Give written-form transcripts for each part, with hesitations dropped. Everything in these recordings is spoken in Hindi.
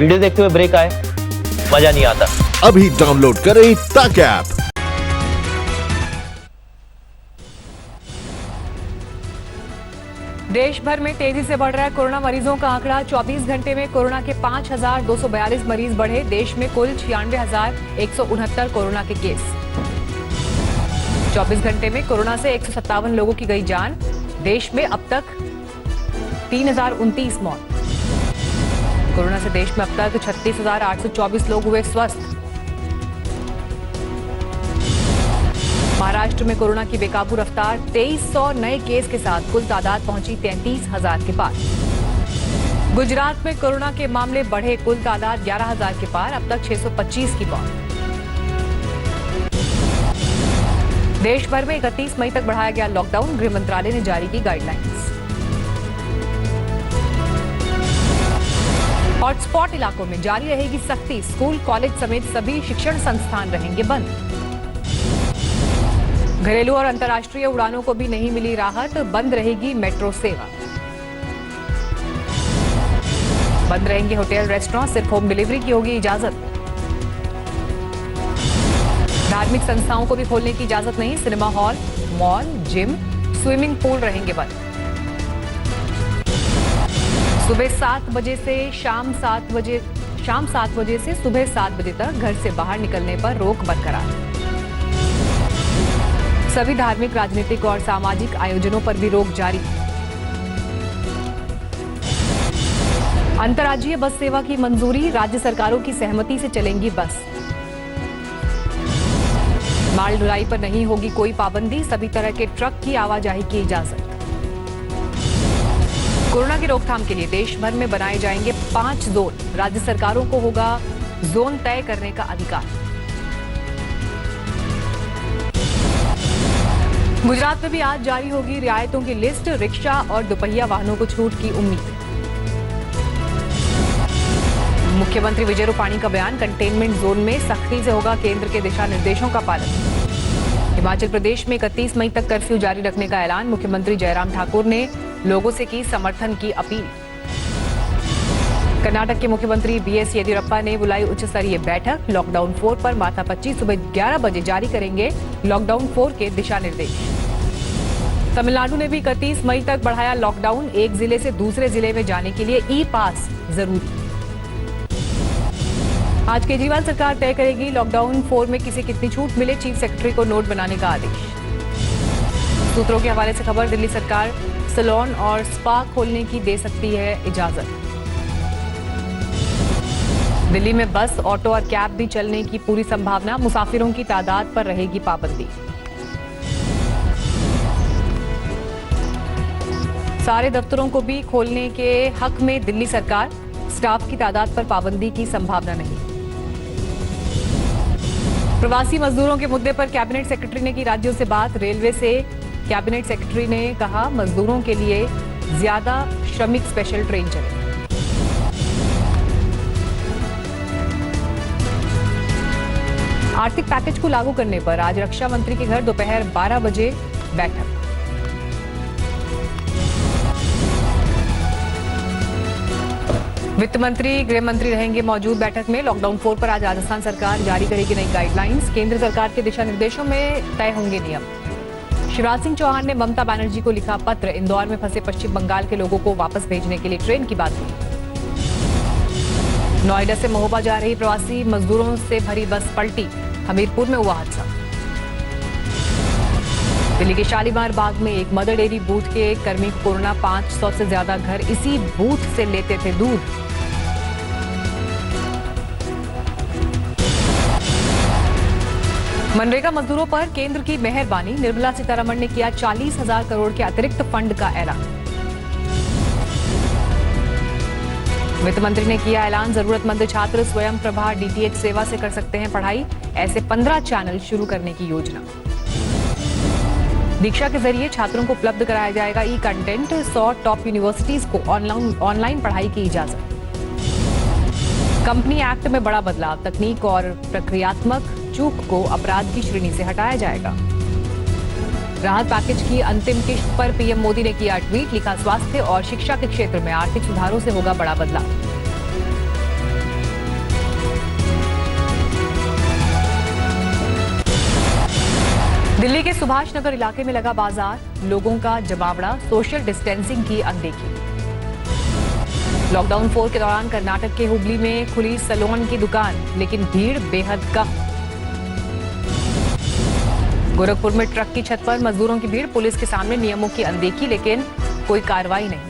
वीडियो देखते हुए ब्रेक आए, मजा नहीं आता। अभी डाउनलोड करें तक ऐप। देश भर में तेजी से बढ़ रहा है कोरोना मरीजों का आंकड़ा। 24 घंटे में कोरोना के 5,242 मरीज बढ़े। देश में कुल 96,169 कोरोना के केस। 24 घंटे में कोरोना से 157 लोगों की गई जान। देश में अब तक 3,029 मौत। कोरोना से देश में अब तक 36,824 लोग हुए स्वस्थ। महाराष्ट्र में कोरोना की बेकाबू रफ्तार। 2300 नए केस के साथ कुल तादाद पहुंची 33,000 के पार। गुजरात में कोरोना के मामले बढ़े, कुल तादाद 11,000 के पार। अब तक 625 की मौत। देश भर में 31 मई तक बढ़ाया गया लॉकडाउन। गृह मंत्रालय ने जारी की गाइडलाइंस। हॉटस्पॉट इलाकों में जारी रहेगी सख्ती। स्कूल, कॉलेज समेत सभी शिक्षण संस्थान रहेंगे बंद। घरेलू और अंतर्राष्ट्रीय उड़ानों को भी नहीं मिली राहत। बंद रहेगी मेट्रो सेवा। बंद रहेंगे होटल, रेस्टोरेंट। सिर्फ होम डिलीवरी की होगी इजाजत। धार्मिक संस्थाओं को भी खोलने की इजाजत नहीं। Cinema hall, mall, gym, swimming pool रहेंगे बंद। सुबह 7 बजे से शाम 7 बजे से सुबह 7 बजे तक घर से बाहर निकलने पर रोक बरकरार। सभी धार्मिक, राजनीतिक और सामाजिक आयोजनों पर भी रोक जारी। अंतर्राज्यीय बस सेवा की मंजूरी। राज्य सरकारों की सहमति से चलेंगी बस। माल ढुलाई पर नहीं होगी कोई पाबंदी। सभी तरह के ट्रक की आवाजाही की इजाजत। कोरोना की रोकथाम के लिए देश भर में बनाए जाएंगे 5 जोन। राज्य सरकारों को होगा जोन तय करने का अधिकार। गुजरात में भी आज जारी होगी रियायतों की लिस्ट। रिक्शा और दोपहिया वाहनों को छूट की उम्मीद। मुख्यमंत्री विजय रूपाणी का बयान। कंटेनमेंट जोन में सख्ती से होगा केंद्र के दिशा निर्देशों का पालन। हिमाचल प्रदेश में 31 मई तक कर्फ्यू जारी रखने का ऐलान। मुख्यमंत्री जयराम ठाकुर ने लोगों से की समर्थन की अपील। कर्नाटक के मुख्यमंत्री बीएस येदियुरप्पा ने बुलाई उच्च स्तरीय बैठक। लॉकडाउन 4 पर माथापच्ची सुबह 11 बजे जारी करेंगे लॉकडाउन 4 के दिशा निर्देश। तमिलनाडु ने भी 31 मई तक बढ़ाया लॉकडाउन। एक जिले से दूसरे जिले में जाने के लिए ई पास जरूरी। आज केजरीवाल सरकार तय करेगी लॉकडाउन 4 में किसे कितनी छूट मिले। चीफ सेक्रेटरी को नोट बनाने का आदेश। सूत्रों के हवाले से खबर। दिल्ली सरकार सैलून और स्पा खोलने की दे सकती है इजाजत। दिल्ली में बस, ऑटो और कैब भी चलने की पूरी संभावना। मुसाफिरों की तादाद पर रहेगी पाबंदी। सारे दफ्तरों को भी खोलने के हक में दिल्ली सरकार। स्टाफ की तादाद पर पाबंदी की संभावना नहीं। प्रवासी मजदूरों के मुद्दे पर कैबिनेट सेक्रेटरी ने की राज्यों से बात। रेलवे से कैबिनेट सेक्रेटरी ने कहा मजदूरों के लिए ज्यादा श्रमिक स्पेशल ट्रेन चले। आर्थिक पैकेज को लागू करने पर आज रक्षा मंत्री के घर दोपहर 12 बजे बैठक। वित्त मंत्री, गृह मंत्री रहेंगे मौजूद बैठक में। लॉकडाउन 4 पर आज राजस्थान सरकार जारी करेगी नई गाइडलाइंस। केंद्र सरकार के दिशा निर्देशों में तय होंगे नियम। शिवराज सिंह चौहान ने ममता बनर्जी को लिखा पत्र। इंदौर में फंसे पश्चिम बंगाल के लोगों को वापस भेजने के लिए ट्रेन की बात हुई। नोएडा से महोबा जा रही प्रवासी मजदूरों से भरी बस पलटी। हमीरपुर में हुआ हादसा। दिल्ली के शालीमार बाग में एक मदर डेयरी बूथ के कर्मी को कोरोना। 500 से ज्यादा घर इसी बूथ से लेते थे दूध। मनरेगा मजदूरों पर केंद्र की मेहरबानी। निर्मला सीतारमण ने किया 40,000 करोड़ के अतिरिक्त फंड का ऐलान। वित्त मंत्री ने किया ऐलान। जरूरतमंद छात्र स्वयं प्रभा डीटीएच सेवा से कर सकते हैं पढ़ाई। ऐसे 15 चैनल शुरू करने की योजना। दीक्षा के जरिए छात्रों को उपलब्ध कराया जाएगा ई कंटेंट। 100 टॉप यूनिवर्सिटीज को ऑनलाइन पढ़ाई की इजाजत। कंपनी एक्ट में बड़ा बदलाव। तकनीक और प्रक्रियात्मक चूक को अपराध की श्रेणी से हटाया जाएगा। राहत पैकेज की अंतिम किश्त पर पीएम मोदी ने किया ट्वीट। लिखा स्वास्थ्य और शिक्षा के क्षेत्र में आर्थिक सुधारों से होगा बड़ा बदलाव। दिल्ली के सुभाष नगर इलाके में लगा बाजार, लोगों का जमावड़ा, सोशल डिस्टेंसिंग की अनदेखी। लॉकडाउन 4 के दौरान कर्नाटक के हुबली में खुली सैलून की दुकान, लेकिन भीड़ बेहद कम। गोरखपुर में ट्रक की छत पर मजदूरों की भीड़, पुलिस के सामने नियमों की अनदेखी, लेकिन कोई कार्रवाई नहीं।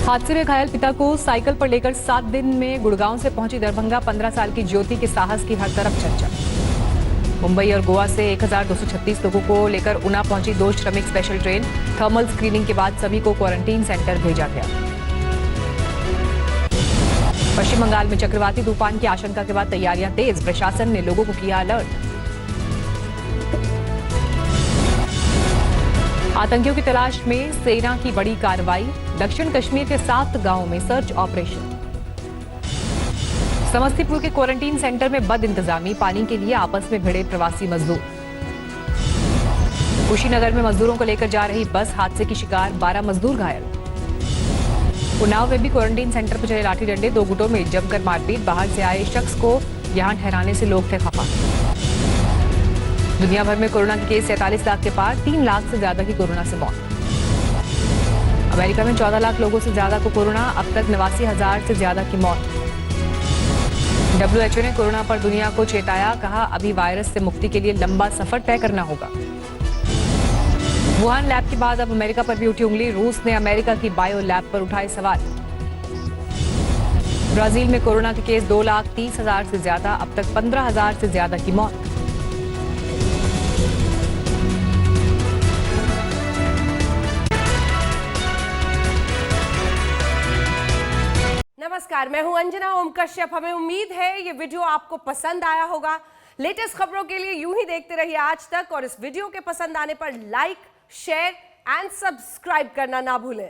हादसे में घायल पिता को साइकिल पर लेकर 7 दिन में गुड़गांव से पहुंची दरभंगा 15 साल की ज्योति के साहस की हर तरफ चर्चा। मुंबई और गोवा से 1236 लोगों को लेकर ऊना पहुंची 2 श्रमिक स्पेशल ट्रेन। थर्मल स्क्रीनिंग के बाद सभी को क्वारंटीन सेंटर भेजा गया। पश्चिम बंगाल में चक्रवाती तूफान की आशंका के बाद तैयारियां तेज, प्रशासन ने लोगों को किया अलर्ट। आतंकियों की तलाश में सेना की बड़ी कार्रवाई, दक्षिण कश्मीर के 7 गांवों में सर्च ऑपरेशन। समस्तीपुर के क्वारंटीन सेंटर में बद इंतजामी, पानी के लिए आपस में भिड़े प्रवासी मजदूर। कुशीनगर में मजदूरों को लेकर जा रही बस हादसे की शिकार, 12 मजदूर घायल। उन्नाव में भी क्वारंटीन सेंटर पर चले लाठी डंडे, 2 गुटों में जमकर मारपीट, बाहर से आए शख्स को यहां ठहराने से लोग थे खफा। दुनिया भर में कोरोना के केस 47 लाख के पार, 3 लाख से ज्यादा की कोरोना से मौत। अमेरिका में 14 लाख लोगों से ज्यादा को कोरोना, अब तक 89,000 से ज्यादा की मौत। WHO ने कोरोना पर दुनिया को चेताया, कहा अभी वायरस से मुक्ति के लिए लंबा सफर तय करना होगा। वुहान लैब के बाद अब अमेरिका पर भी उठी उंगली, रूस ने अमेरिका की बायो लैब पर उठाए सवाल। ब्राजील में कोरोना के केस 2,30,000 से ज्यादा, अब तक 15,000 से ज्यादा की मौत। नमस्कार, मैं हूं अंजना ओम कश्यप। हमें उम्मीद है ये वीडियो आपको पसंद आया होगा। लेटेस्ट खबरों के लिए यूं ही देखते रहिए आज तक, और इस वीडियो के पसंद आने पर लाइक, शेयर एंड सब्सक्राइब करना ना भूलें।